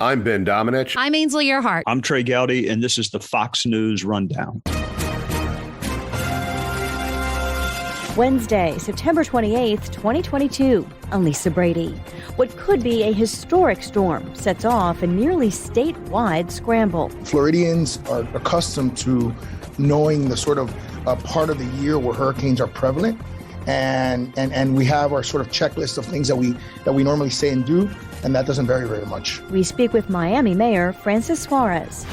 I'm Ben Domenech. I'm Ainsley Earhart. I'm Trey Gowdy, and this is the Fox News Rundown. Wednesday, September 28th, 2022. I'm Lisa Brady. What could be a historic storm sets off a nearly statewide scramble. Floridians are accustomed to knowing the sort of part of the year where hurricanes are prevalent. And we have our sort of checklist of things that we normally say and do, and that doesn't vary very much. We speak with Miami Mayor Francis Suarez.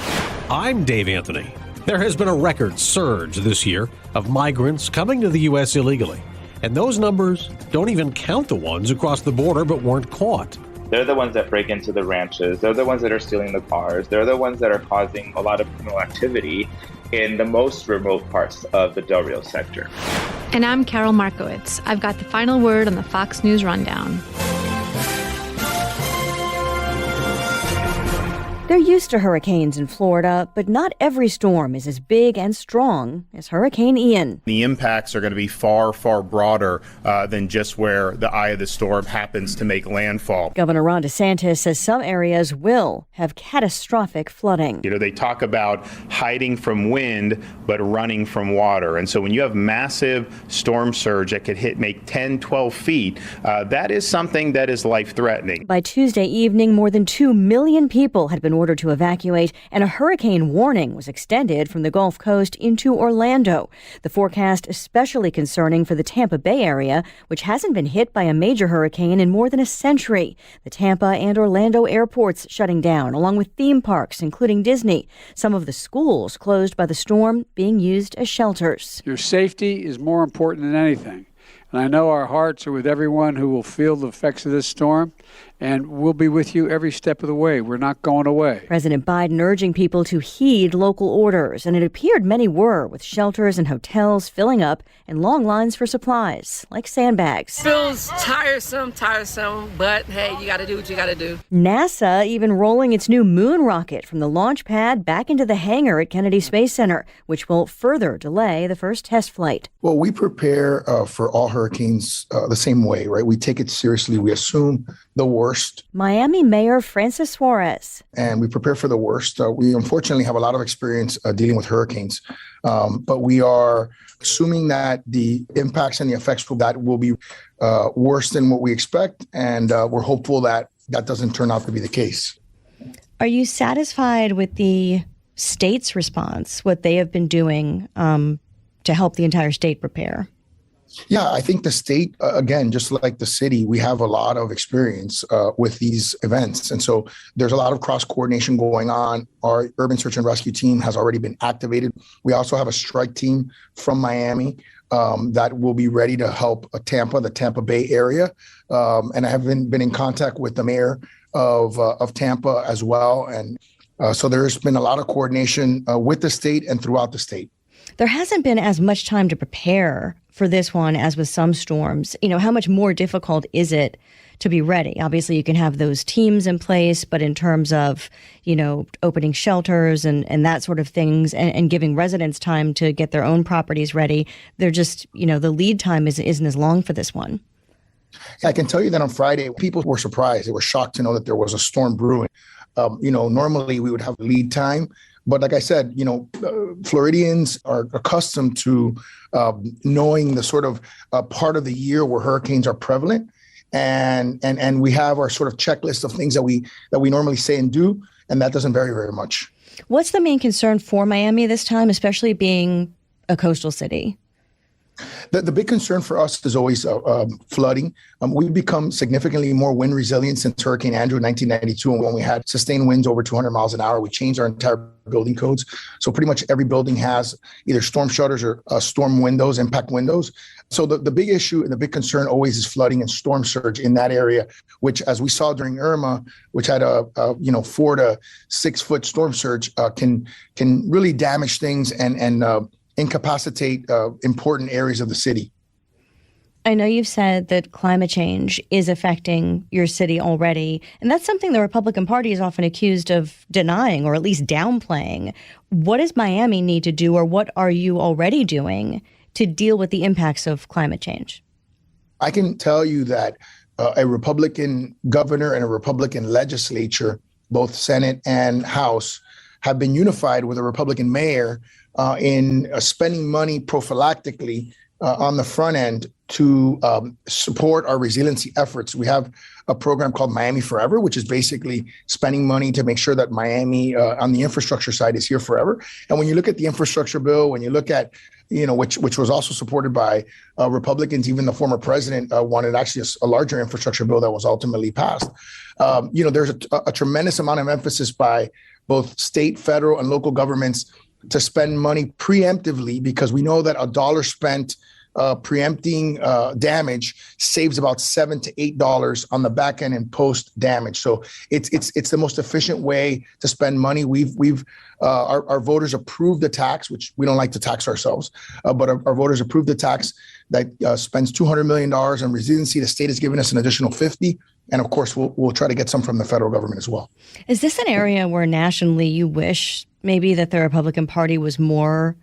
I'm Dave Anthony. There has been a record surge this year of migrants coming to the U.S. illegally. And those numbers don't even count the ones across the border but weren't caught. They're the ones that break into the ranches. They're the ones that are stealing the cars. They're the ones that are causing a lot of criminal activity in the most remote parts of the Del Rio sector. And I'm Carol Markowitz. I've got the final word on the Fox News Rundown. They're used to hurricanes in Florida, but not every storm is as big and strong as Hurricane Ian. The impacts are going to be far, far broader than just where the eye of the storm happens to make landfall. Governor Ron DeSantis says some areas will have catastrophic flooding. You know, they talk about hiding from wind, but running from water. And so when you have massive storm surge that could make 10, 12 feet, that is something that is life-threatening. By Tuesday evening, more than 2 million people had been ordered to evacuate, and a hurricane warning was extended from the Gulf Coast into Orlando. The forecast especially concerning for the Tampa Bay area, which hasn't been hit by a major hurricane in more than a century. The Tampa and Orlando airports shutting down, along with theme parks, including Disney. Some of the schools closed by the storm being used as shelters. Your safety is more important than anything. And I know our hearts are with everyone who will feel the effects of this storm, and we'll be with you every step of the way. We're not going away. President Biden urging people to heed local orders, and it appeared many were, with shelters and hotels filling up and long lines for supplies, like sandbags. Feels tiresome, but hey, you got to do what you got to do. NASA even rolling its new moon rocket from the launch pad back into the hangar at Kennedy Space Center, which will further delay the first test flight. Well, we prepare for all hurricanes the same way, right? We take it seriously. We assume the worst. Miami Mayor Francis Suarez. And we prepare for the worst. We unfortunately have a lot of experience dealing with hurricanes, but we are assuming that the impacts and the effects of that will be worse than what we expect. And we're hopeful that that doesn't turn out to be the case. Are you satisfied with the state's response, what they have been doing to help the entire state prepare? Yeah, I think the state, again, just like the city, we have a lot of experience with these events. And so there's a lot of cross coordination going on. Our urban search and rescue team has already been activated. We also have a strike team from Miami that will be ready to help Tampa, the Tampa Bay area. And I have been in contact with the mayor of Tampa as well. And so there's been a lot of coordination with the state and throughout the state. There hasn't been as much time to prepare for this one as with some storms. You know, how much more difficult is it to be ready? Obviously, you can have those teams in place, but in terms of, you know, opening shelters and that sort of things and giving residents time to get their own properties ready, they're just, you know, the lead time isn't as long for this one. I can tell you that on Friday, people were surprised. They were shocked to know that there was a storm brewing. You know, normally we would have lead time. But like I said, you know, Floridians are accustomed to knowing the sort of part of the year where hurricanes are prevalent. And we have our sort of checklist of things that we normally say and do. And that doesn't vary very much. What's the main concern for Miami this time, especially being a coastal city? The big concern for us is always flooding. We've become significantly more wind resilient since Hurricane Andrew in 1992. And when we had sustained winds over 200 miles an hour, we changed our entire building codes. So pretty much every building has either storm shutters or storm windows, impact windows. So the big issue and the big concern always is flooding and storm surge in that area, which, as we saw during Irma, which had a 4 to 6 foot storm surge, can really damage things and incapacitate important areas of the city. I know you've said that climate change is affecting your city already, and that's something the Republican Party is often accused of denying or at least downplaying. What does Miami need to do, or what are you already doing to deal with the impacts of climate change? I can tell you that a Republican governor and a Republican legislature both Senate and House, have been unified with a Republican mayor in spending money prophylactically on the front end to support our resiliency efforts. We have a program called Miami Forever, which is basically spending money to make sure that Miami on the infrastructure side is here forever. And when you look at the infrastructure bill, when you look at, which was also supported by Republicans, even the former president wanted actually a larger infrastructure bill that was ultimately passed. There's a tremendous amount of emphasis by both state, federal, and local governments to spend money preemptively, because we know that a dollar spent preempting damage saves about $7 to $8 on the back end in post damage. So it's the most efficient way to spend money. Our voters approved the tax, which we don't like to tax ourselves, but our voters approved the tax that spends $200 million on resiliency. The state has given us an additional 50. And of course, we'll try to get some from the federal government as well. Is this an area where nationally you wish maybe that the Republican Party was more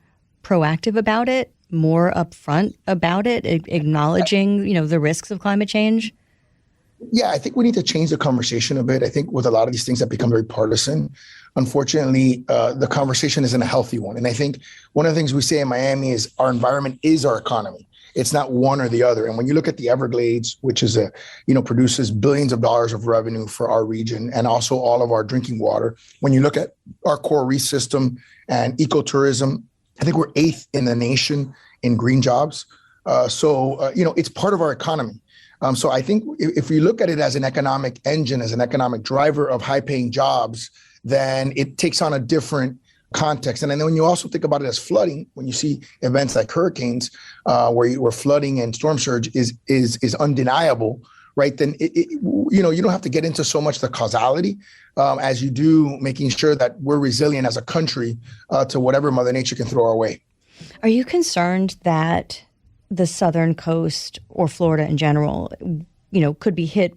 proactive about it, more upfront about it, acknowledging, the risks of climate change? Yeah, I think we need to change the conversation a bit. I think with a lot of these things that become very partisan, unfortunately, the conversation isn't a healthy one. And I think one of the things we say in Miami is our environment is our economy. It's not one or the other. And when you look at the Everglades, which is produces billions of dollars of revenue for our region and also all of our drinking water, when you look at our coral reef system and ecotourism, I think we're 8th in the nation in green jobs. It's part of our economy. So I think if we look at it as an economic engine, as an economic driver of high-paying jobs, then it takes on a different context. And then when you also think about it as flooding, when you see events like hurricanes, where flooding and storm surge is undeniable, right? Then you don't have to get into so much the causality as you do making sure that we're resilient as a country to whatever Mother Nature can throw our way. Are you concerned that the southern coast or Florida in general, could be hit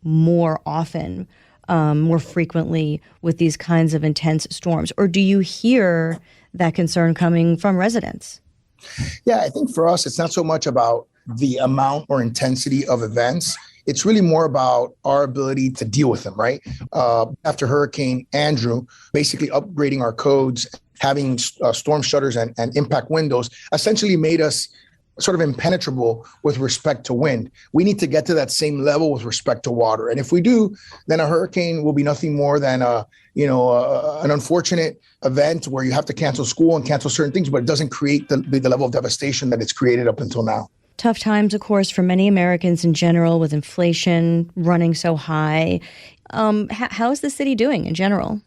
more often, more frequently with these kinds of intense storms? Or do you hear that concern coming from residents? Yeah, I think for us, it's not so much about the amount or intensity of events. It's really more about our ability to deal with them, right? After Hurricane Andrew, basically upgrading our codes, having storm shutters and impact windows essentially made us sort of impenetrable with respect to wind. We need to get to that same level with respect to water. And if we do, then a hurricane will be nothing more than an unfortunate event where you have to cancel school and cancel certain things, but it doesn't create the level of devastation that it's created up until now. Tough times, of course, for many Americans in general, with inflation running so high. How is the city doing in general?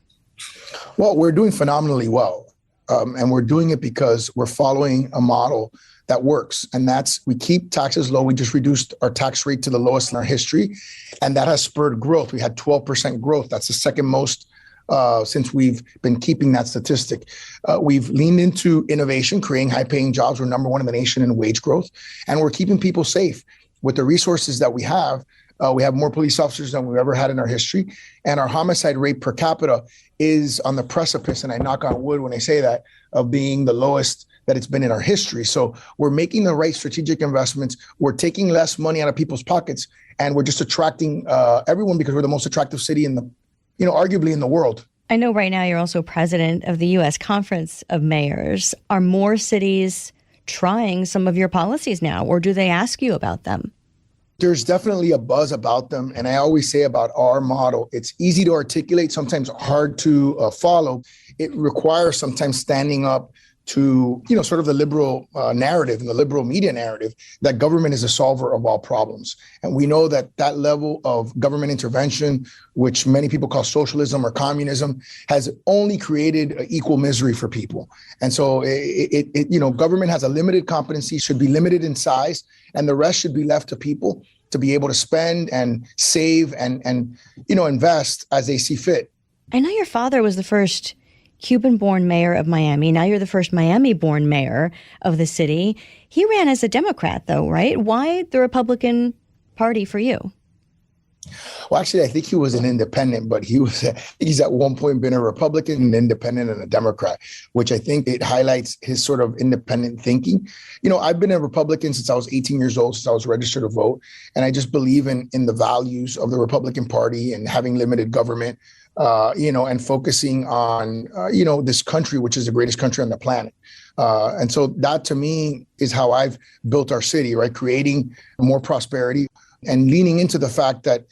Well, we're doing phenomenally well. And we're doing it because we're following a model that works. And that's, we keep taxes low. We just reduced our tax rate to the lowest in our history. And that has spurred growth. We had 12% growth. That's the second most since we've been keeping that statistic. We've leaned into innovation, creating high-paying jobs. We're number one in the nation in wage growth. And we're keeping people safe. With the resources that we have more police officers than we've ever had in our history. And our homicide rate per capita is on the precipice, and I knock on wood when I say that, of being the lowest that it's been in our history. So we're making the right strategic investments. We're taking less money out of people's pockets, and we're just attracting everyone because we're the most attractive city in the, arguably in the world. I know right now you're also president of the U.S. Conference of Mayors. Are more cities trying some of your policies now, or do they ask you about them? There's definitely a buzz about them. And I always say about our model, it's easy to articulate, sometimes hard to follow. It requires sometimes standing up to, sort of the liberal narrative and the liberal media narrative that government is a solver of all problems. And we know that that level of government intervention, which many people call socialism or communism, has only created equal misery for people. And so government has a limited competency, should be limited in size, and the rest should be left to people to be able to spend and save and invest as they see fit. I know your father was the first Cuban-born mayor of Miami. Now you're the first Miami-born mayor of the city. He ran as a Democrat, though, right? Why the Republican Party for you? Well, actually, I think he was an independent, but he's at one point been a Republican, an independent, and a Democrat, which I think it highlights his sort of independent thinking. I've been a Republican since I was 18 years old, since I was registered to vote. And I just believe in the values of the Republican Party and having limited government. and focusing on, this country, which is the greatest country on the planet. And so that to me is how I've built our city, right? Creating more prosperity and leaning into the fact that,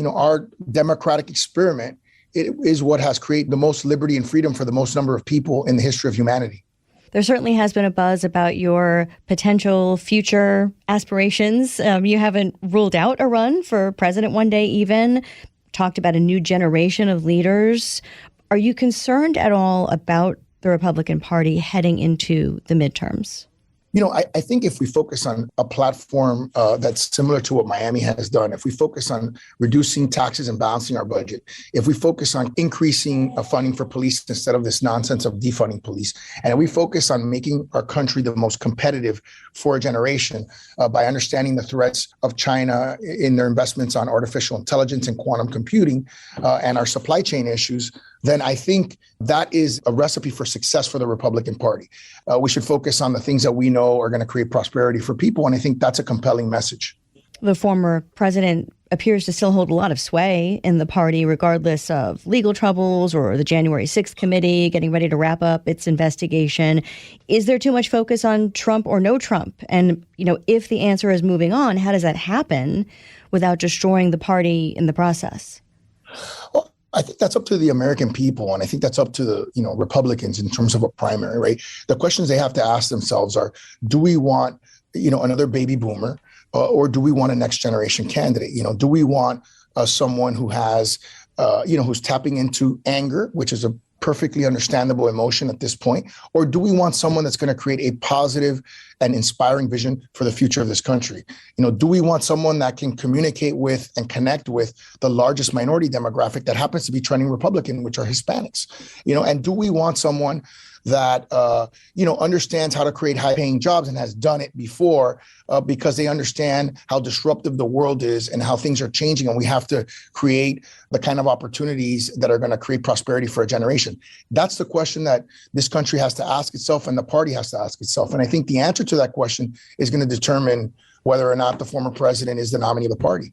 our democratic experiment, it is what has created the most liberty and freedom for the most number of people in the history of humanity. There certainly has been a buzz about your potential future aspirations. You haven't ruled out a run for president one day even, talked about a new generation of leaders. Are you concerned at all about the Republican Party heading into the midterms? I think if we focus on a platform that's similar to what Miami has done, if we focus on reducing taxes and balancing our budget, if we focus on increasing funding for police instead of this nonsense of defunding police, and we focus on making our country the most competitive for a generation by understanding the threats of China in their investments on artificial intelligence and quantum computing and our supply chain issues, then I think that is a recipe for success for the Republican Party. We should focus on the things that we know are going to create prosperity for people, and I think that's a compelling message. The former president appears to still hold a lot of sway in the party, regardless of legal troubles or the January 6th committee getting ready to wrap up its investigation. Is there too much focus on Trump or no Trump? And, if the answer is moving on, how does that happen without destroying the party in the process? Well, I think that's up to the American people, and I think that's up to the Republicans in terms of a primary, right? The questions they have to ask themselves are: do we want another baby boomer, or do we want a next generation candidate? Do we want someone who has who's tapping into anger, which is a perfectly understandable emotion at this point, or do we want someone that's going to create a positive and inspiring vision for the future of this country? Do we want someone that can communicate with and connect with the largest minority demographic that happens to be trending Republican, which are Hispanics? And do we want someone that understands how to create high-paying jobs and has done it before because they understand how disruptive the world is and how things are changing, and we have to create the kind of opportunities that are going to create prosperity for a generation? That's the question that this country has to ask itself, and the party has to ask itself. And I think the answer to that question is going to determine whether or not the former president is the nominee of the party.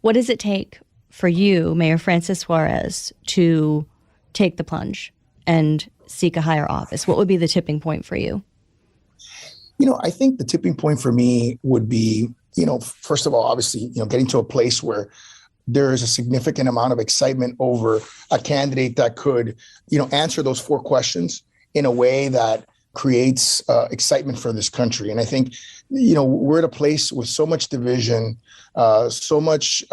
What does it take for you, Mayor Francis Suarez, to take the plunge and seek a higher office? What would be the tipping point for you? I think the tipping point for me would be, first of all, obviously, getting to a place where there is a significant amount of excitement over a candidate that could, answer those four questions in a way that creates excitement for this country. And I think, we're at a place with so much division, so much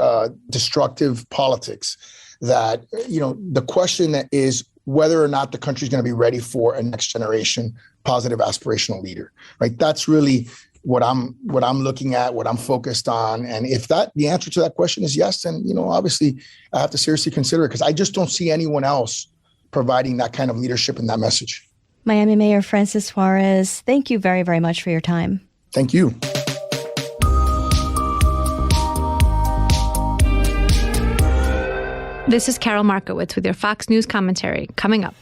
destructive politics that, the question that is whether or not the country is going to be ready for a next generation positive aspirational leader, right? That's really what I'm looking at, what I'm focused on. And if the answer to that question is yes, then, obviously I have to seriously consider it, because I just don't see anyone else providing that kind of leadership and that message. Miami Mayor Francis Suarez, thank you very, very much for your time. Thank you. This is Carol Markowitz with your Fox News commentary. Coming up.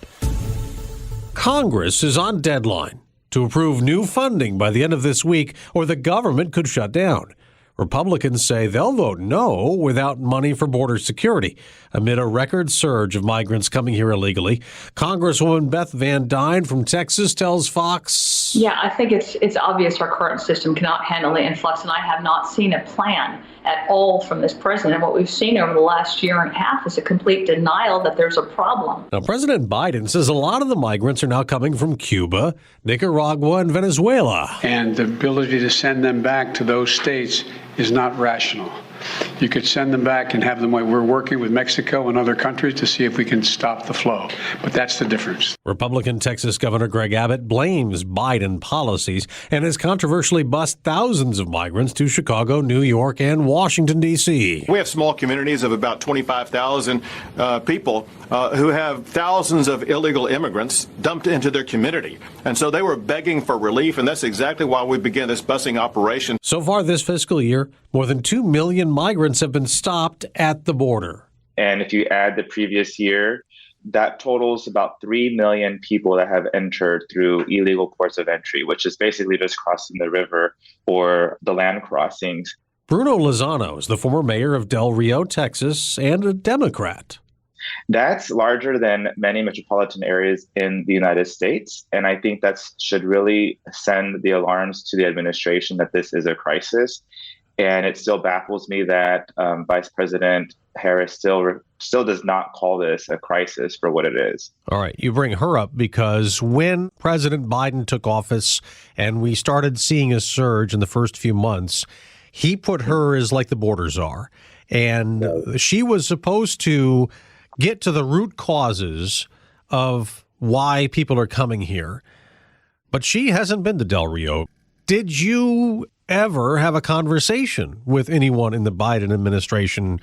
Congress is on deadline to approve new funding by the end of this week, or the government could shut down. Republicans say they'll vote no without money for border security amid a record surge of migrants coming here illegally. Congresswoman Beth Van Dyne from Texas tells Fox. Yeah, I think it's obvious our current system cannot handle the influx, and I have not seen a plan at all from this president. And what we've seen over the last year and a half is a complete denial that there's a problem. Now, President Biden says a lot of the migrants are now coming from Cuba, Nicaragua, and Venezuela. And the ability to send them back to those states is not rational. You could send them back and have them. We're working with Mexico and other countries to see if we can stop the flow. But that's the difference. Republican Texas Governor Greg Abbott blames Biden policies and has controversially bused thousands of migrants to Chicago, New York, and Washington, D.C. We have small communities of about 25,000 people who have thousands of illegal immigrants dumped into their community. And so they were begging for relief, and that's exactly why we began this busing operation. So far this fiscal year, more than 2 million migrants have been stopped at the border. And if you add the previous year, that totals about 3 million people that have entered through illegal ports of entry, which is basically just crossing the river or the land crossings. Bruno Lozano is the former mayor of Del Rio, Texas, and a Democrat. That's larger than many metropolitan areas in the United States. And I think that should really send the alarms to the administration that this is a crisis. And it still baffles me that Vice President Harris still does not call this a crisis for what it is. All right. You bring her up because when President Biden took office and we started seeing a surge in the first few months, he put her as like the border czar. And she was supposed to get to the root causes of why people are coming here. But she hasn't been to Del Rio. Did you ever have a conversation with anyone in the Biden administration,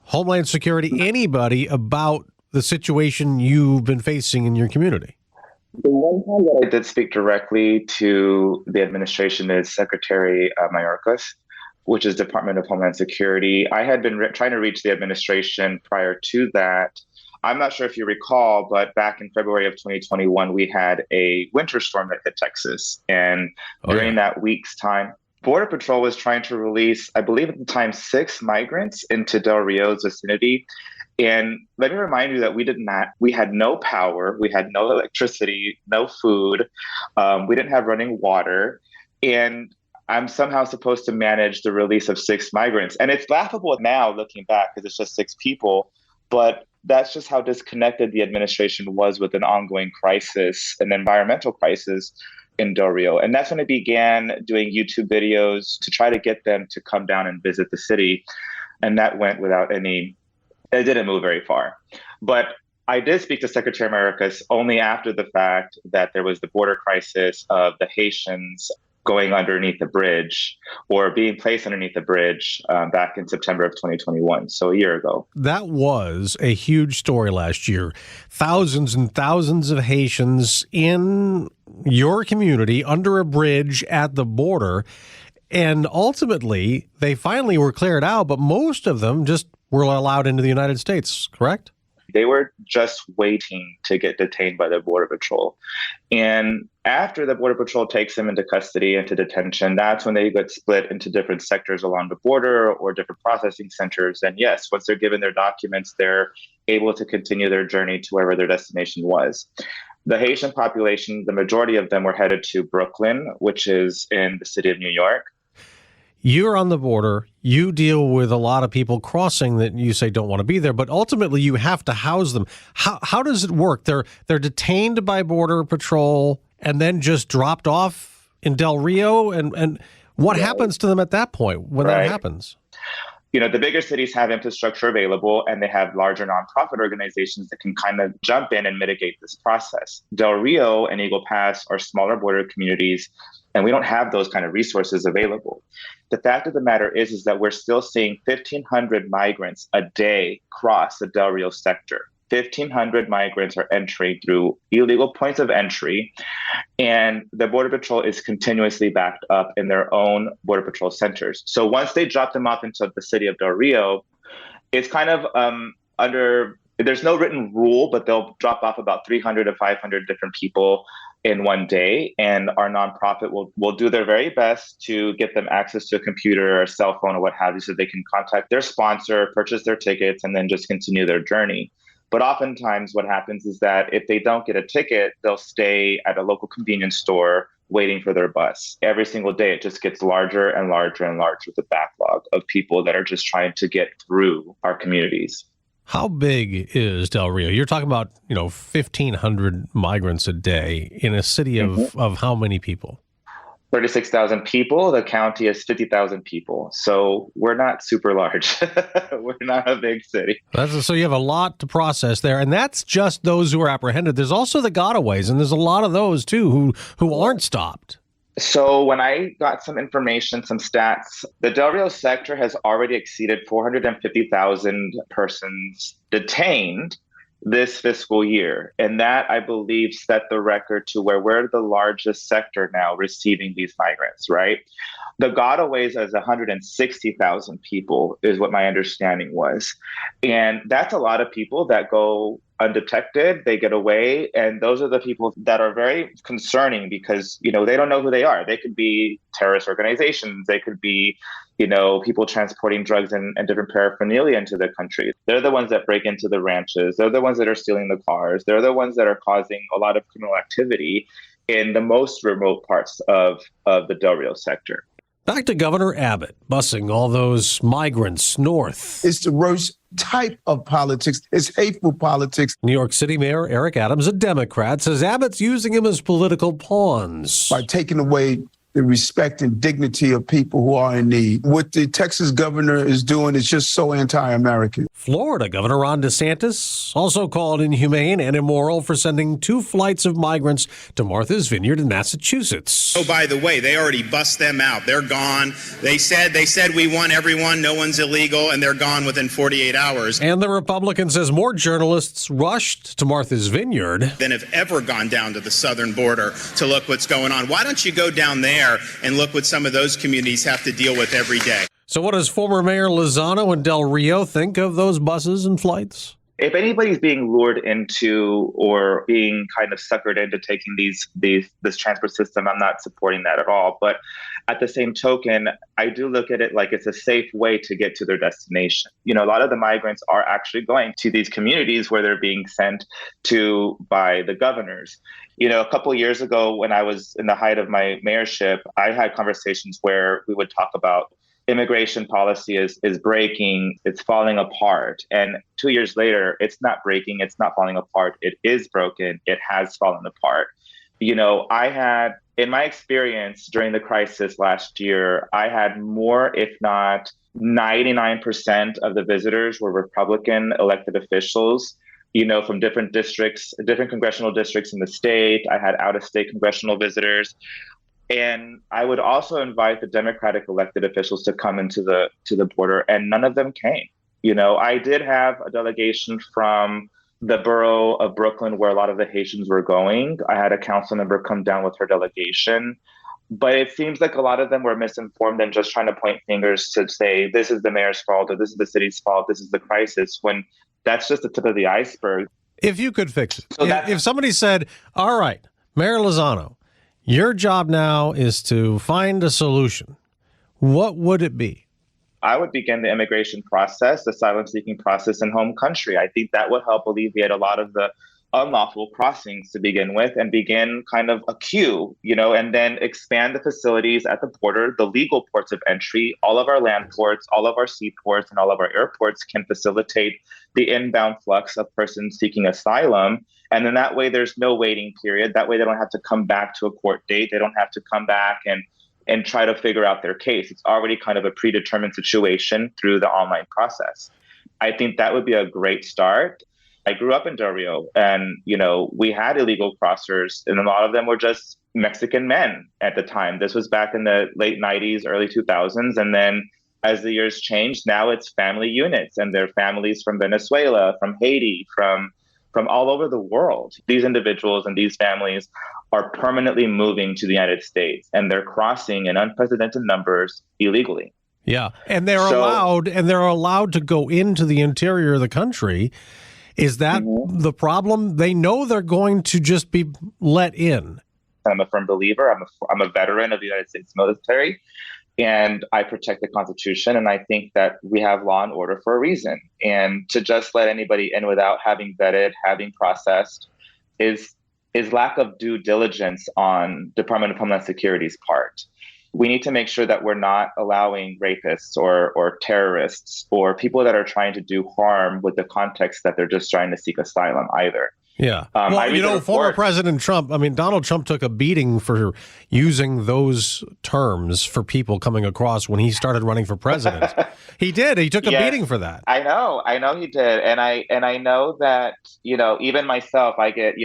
Homeland Security, anybody about the situation you've been facing in your community? The one time that I did speak directly to the administration is Secretary Mayorkas, which is Department of Homeland Security. I had been trying to reach the administration prior to that. I'm not sure if you recall, but back in February of 2021, we had a winter storm that hit Texas. And during that week's time, Border Patrol was trying to release, I believe at the time, 6 migrants into Del Rio's vicinity. And let me remind you that we had no power, we had no electricity, no food, we didn't have running water. And I'm somehow supposed to manage the release of 6 migrants. And it's laughable now looking back because it's just 6 people, but that's just how disconnected the administration was with an ongoing crisis, an environmental crisis in Del Rio. And that's when it began doing YouTube videos to try to get them to come down and visit the city. And that went without it didn't move very far. But I did speak to Secretary Mayorkas only after the fact that there was the border crisis of the Haitians going underneath the bridge or being placed underneath the bridge back in September of 2021, so a year ago. That was a huge story last year. Thousands and thousands of Haitians in your community under a bridge at the border. And ultimately, they finally were cleared out, but most of them just were allowed into the United States, correct? They were just waiting to get detained by the Border Patrol. And after the Border Patrol takes them into custody, into detention, that's when they get split into different sectors along the border or different processing centers. And yes, once they're given their documents, they're able to continue their journey to wherever their destination was. The Haitian population, the majority of them were headed to Brooklyn, which is in the city of New York. You're on the border. You deal with a lot of people crossing that you say don't want to be there, but ultimately you have to house them. How does it work? They're detained by Border Patrol and then just dropped off in Del Rio? And what happens to them at that point when that happens? You know, the bigger cities have infrastructure available and they have larger nonprofit organizations that can kind of jump in and mitigate this process. Del Rio and Eagle Pass are smaller border communities, and we don't have those kind of resources available. The fact of the matter is that we're still seeing 1,500 migrants a day cross the Del Rio sector. 1,500 migrants are entering through illegal points of entry, and the Border Patrol is continuously backed up in their own Border Patrol centers. So once they drop them off into the city of Del Rio, it's kind of there's no written rule, but they'll drop off about 300 to 500 different people in one day. And our nonprofit will do their very best to get them access to a computer or a cell phone or what have you, so they can contact their sponsor, purchase their tickets, and then just continue their journey. But oftentimes what happens is that if they don't get a ticket, they'll stay at a local convenience store waiting for their bus. Every single day, it just gets larger and larger and larger with the backlog of people that are just trying to get through our communities. How big is Del Rio? You're talking about, 1,500 migrants a day in a city of how many people? 36,000 people. The county is 50,000 people. So we're not super large. We're not a big city. So you have a lot to process there. And that's just those who are apprehended. There's also the gotaways, and there's a lot of those, too, who aren't stopped. So when I got some information, some stats, the Del Rio sector has already exceeded 450,000 persons detained this fiscal year. And that, I believe, set the record to where we're the largest sector now receiving these migrants, right? The gotaways is 160,000 people is what my understanding was. And that's a lot of people that go undetected, they get away. And those are the people that are very concerning because, they don't know who they are. They could be terrorist organizations. They could be, people transporting drugs and different paraphernalia into the country. They're the ones that break into the ranches. They're the ones that are stealing the cars. They're the ones that are causing a lot of criminal activity in the most remote parts of the Del Rio sector. Back to Governor Abbott, busing all those migrants north. It's the worst type of politics. It's hateful politics. New York City Mayor Eric Adams, a Democrat, says Abbott's using him as political pawns. By taking away the respect and dignity of people who are in need. What the Texas governor is doing is just so anti-American. Florida Governor Ron DeSantis also called inhumane and immoral for sending 2 flights of migrants to Martha's Vineyard in Massachusetts. Oh, by the way, they already bust them out. They're gone. They said we want everyone. No one's illegal, and they're gone within 48 hours. And the Republican says more journalists rushed to Martha's Vineyard than have ever gone down to the southern border to look what's going on. Why don't you go down there and look what some of those communities have to deal with every day? So what does former Mayor Lozano and Del Rio think of those buses and flights? If anybody's being lured into or being kind of suckered into taking this transport system, I'm not supporting that at all. But at the same token, I do look at it like it's a safe way to get to their destination. A lot of the migrants are actually going to these communities where they're being sent to by the governors. A couple of years ago, when I was in the height of my mayorship, I had conversations where we would talk about immigration policy is breaking, it's falling apart. And 2 years later, it's not breaking, it's not falling apart, it is broken, it has fallen apart. I had, in my experience during the crisis last year, I had more, if not 99% of the visitors were Republican elected officials, from different districts, different congressional districts in the state. I had out-of-state congressional visitors. And I would also invite the Democratic elected officials to come into the border, and none of them came. I did have a delegation from the borough of Brooklyn where a lot of the Haitians were going. I had a council member come down with her delegation. But it seems like a lot of them were misinformed and just trying to point fingers to say, this is the mayor's fault, or this is the city's fault, this is the crisis, when that's just the tip of the iceberg. If you could fix it. So if somebody said, all right, Mayor Lozano, your job now is to find a solution, what would it be? I would begin the immigration process, the asylum-seeking process in home country. I think that would help alleviate a lot of the unlawful crossings to begin with, and begin kind of a queue, and then expand the facilities at the border, the legal ports of entry. All of our land ports, all of our seaports, and all of our airports can facilitate the inbound flux of persons seeking asylum. And then that way there's no waiting period. That way they don't have to come back to a court date. They don't have to come back and try to figure out their case. It's already kind of a predetermined situation through the online process. I think that would be a great start. I grew up in Del Rio, and, we had illegal crossers, and a lot of them were just Mexican men at the time. This was back in the late 90s, early 2000s. And then as the years changed, now it's family units, and they're families from Venezuela, from Haiti, from all over the world. These individuals and these families are permanently moving to the United States, and they're crossing in unprecedented numbers illegally. Yeah, and they're allowed to go into the interior of the country. Is that the problem? They know they're going to just be let in. I'm a firm believer. I'm a veteran of the United States military, and I protect the Constitution. And I think that we have law and order for a reason. And to just let anybody in without having vetted, having processed, is lack of due diligence on Department of Homeland Security's part. We need to make sure that we're not allowing rapists or terrorists or people that are trying to do harm with the context that they're just trying to seek asylum either. Yeah. Former President Trump, Donald Trump took a beating for using those terms for people coming across when he started running for president. He did. He took a beating for that. I know he did. And I know that, even myself, I get,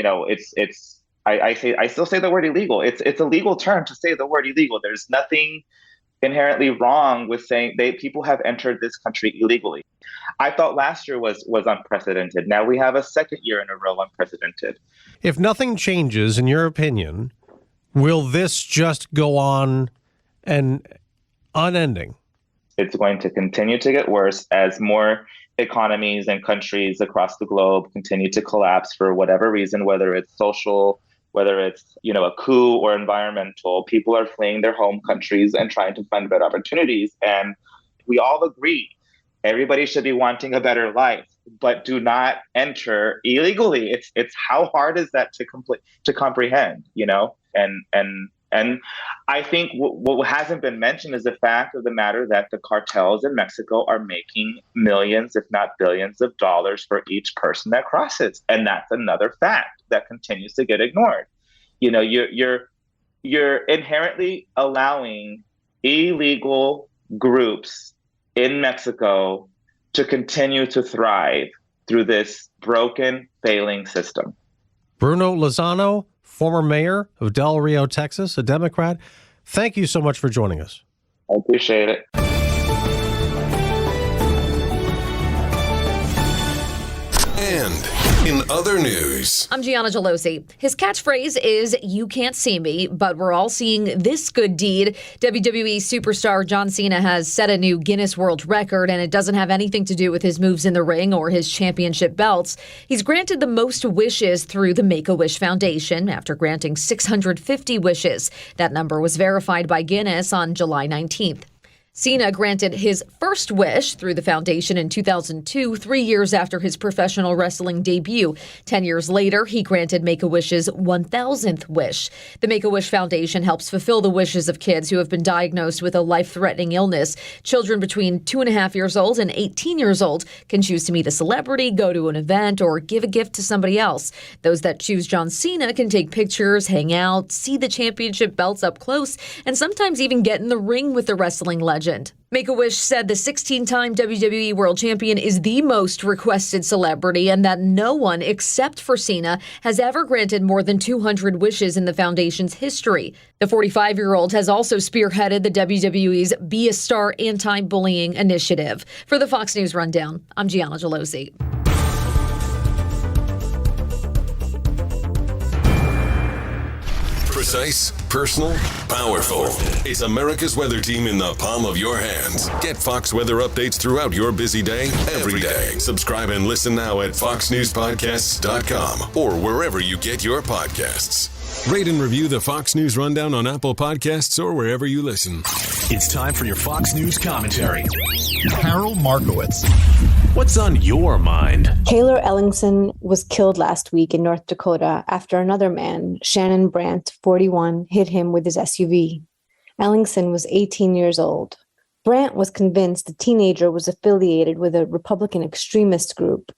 I still say the word illegal. It's a legal term to say the word illegal. There's nothing inherently wrong with saying people have entered this country illegally. I thought last year was unprecedented. Now we have a second year in a row unprecedented. If nothing changes, in your opinion, will this just go on and unending? It's going to continue to get worse as more economies and countries across the globe continue to collapse for whatever reason, whether it's social, whether it's, a coup or environmental, people are fleeing their home countries and trying to find better opportunities. And we all agree everybody should be wanting a better life, but do not enter illegally. It's how hard is that to comprehend, And I think what hasn't been mentioned is the fact of the matter that the cartels in Mexico are making millions, if not billions of dollars for each person that crosses. And that's another fact that continues to get ignored. You're inherently allowing illegal groups in Mexico to continue to thrive through this broken, failing system. Bruno Lozano, former mayor of Del Rio, Texas, a Democrat. Thank you so much for joining us. I appreciate it. And in other news, I'm Gianna Gelosi. His catchphrase is, "You can't see me," but we're all seeing this good deed. WWE superstar John Cena has set a new Guinness World Record, and it doesn't have anything to do with his moves in the ring or his championship belts. He's granted the most wishes through the Make-A-Wish Foundation after granting 650 wishes. That number was verified by Guinness on July 19th. Cena granted his first wish through the foundation in 2002, 3 years after his professional wrestling debut. 10 years later, he granted Make-A-Wish's 1,000th wish. The Make-A-Wish Foundation helps fulfill the wishes of kids who have been diagnosed with a life-threatening illness. Children between 2.5 years old and 18 years old can choose to meet a celebrity, go to an event, or give a gift to somebody else. Those that choose John Cena can take pictures, hang out, see the championship belts up close, and sometimes even get in the ring with the wrestling legend. Make-A-Wish said the 16-time WWE World Champion is the most requested celebrity and that no one except for Cena has ever granted more than 200 wishes in the foundation's history. The 45-year-old has also spearheaded the WWE's Be a Star anti-bullying initiative. For the Fox News Rundown, I'm Gianna Gelosi. Precise, personal, powerful. It's America's weather team in the palm of your hands. Get Fox weather updates throughout your busy day, every day. Subscribe and listen now at foxnewspodcasts.com or wherever you get your podcasts. Rate and review the Fox News Rundown on Apple Podcasts or wherever you listen. It's time for your Fox News commentary. Carol Markowitz. What's on your mind? Taylor Ellingson was killed last week in North Dakota after another man, Shannon Brandt, 41, hit him with his SUV. Ellingson was 18 years old. Brandt was convinced the teenager was affiliated with a Republican extremist group.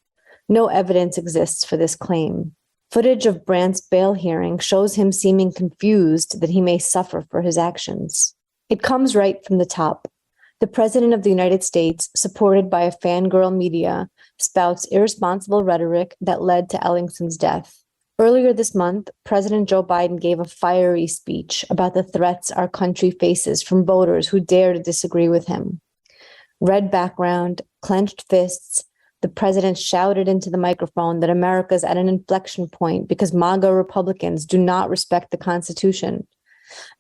No evidence exists for this claim. Footage of Brandt's bail hearing shows him seeming confused that he may suffer for his actions. It comes right from the top. The President of the United States, supported by a fangirl media, spouts irresponsible rhetoric that led to Ellingson's death. Earlier this month, President Joe Biden gave a fiery speech about the threats our country faces from voters who dare to disagree with him. Red background, clenched fists, the president shouted into the microphone that America's at an inflection point because MAGA Republicans do not respect the Constitution.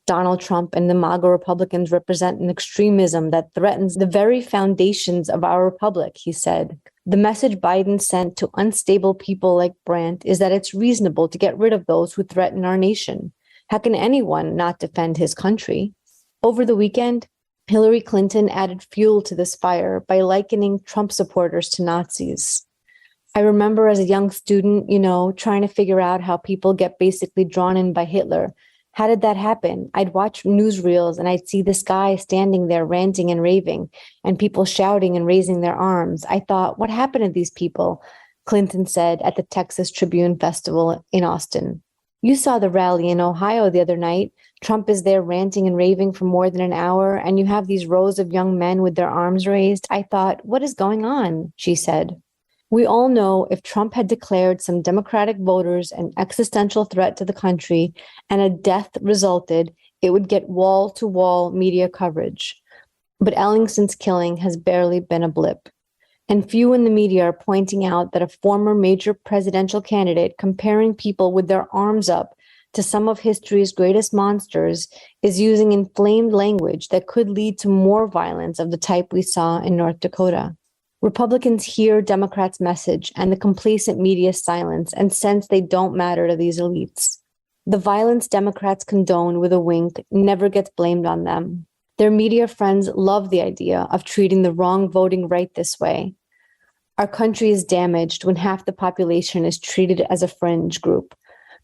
Donald Trump and the MAGA Republicans represent an extremism that threatens the very foundations of our republic, he said. The message Biden sent to unstable people like Brandt is that it's reasonable to get rid of those who threaten our nation. How can anyone not defend his country? Over the weekend, Hillary Clinton added fuel to this fire by likening Trump supporters to Nazis. I remember as a young student, trying to figure out how people get basically drawn in by Hitler. How did that happen? I'd watch newsreels and I'd see this guy standing there ranting and raving and people shouting and raising their arms. I thought, what happened to these people? Clinton said at the Texas Tribune Festival in Austin. You saw the rally in Ohio the other night. Trump is there ranting and raving for more than an hour, and you have these rows of young men with their arms raised. I thought, what is going on? She said. We all know if Trump had declared some Democratic voters an existential threat to the country and a death resulted, it would get wall-to-wall media coverage. But Ellingson's killing has barely been a blip. And few in the media are pointing out that a former major presidential candidate comparing people with their arms up to some of history's greatest monsters is using inflamed language that could lead to more violence of the type we saw in North Dakota. Republicans hear Democrats' message and the complacent media silence and sense they don't matter to these elites. The violence Democrats condone with a wink never gets blamed on them. Their media friends love the idea of treating the wrong voting right this way. Our country is damaged when half the population is treated as a fringe group,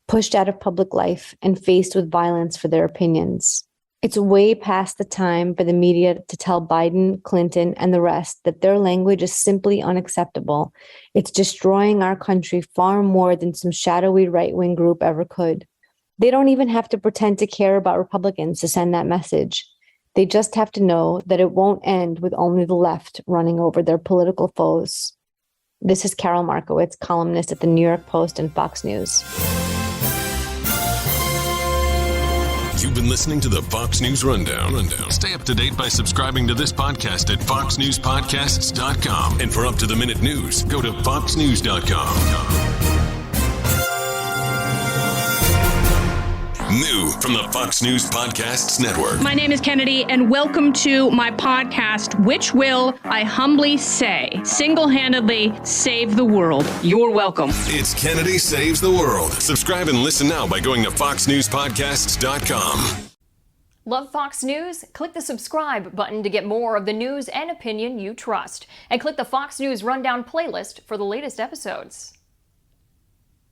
pushed out of public life and faced with violence for their opinions. It's way past the time for the media to tell Biden, Clinton, and the rest that their language is simply unacceptable. It's destroying our country far more than some shadowy right-wing group ever could. They don't even have to pretend to care about Republicans to send that message. They just have to know that it won't end with only the left running over their political foes. This is Carol Markowitz, columnist at the New York Post and Fox News. You've been listening to the Fox News Rundown. Stay up to date by subscribing to this podcast at foxnewspodcasts.com. And for up-to-the-minute news, go to foxnews.com. New from the Fox News Podcasts Network. My name is Kennedy, and welcome to my podcast, which will, I humbly say, single-handedly save the world. You're welcome. It's Kennedy Saves the World. Subscribe and listen now by going to foxnewspodcasts.com. Love Fox News? Click the subscribe button to get more of the news and opinion you trust. And click the Fox News Rundown playlist for the latest episodes.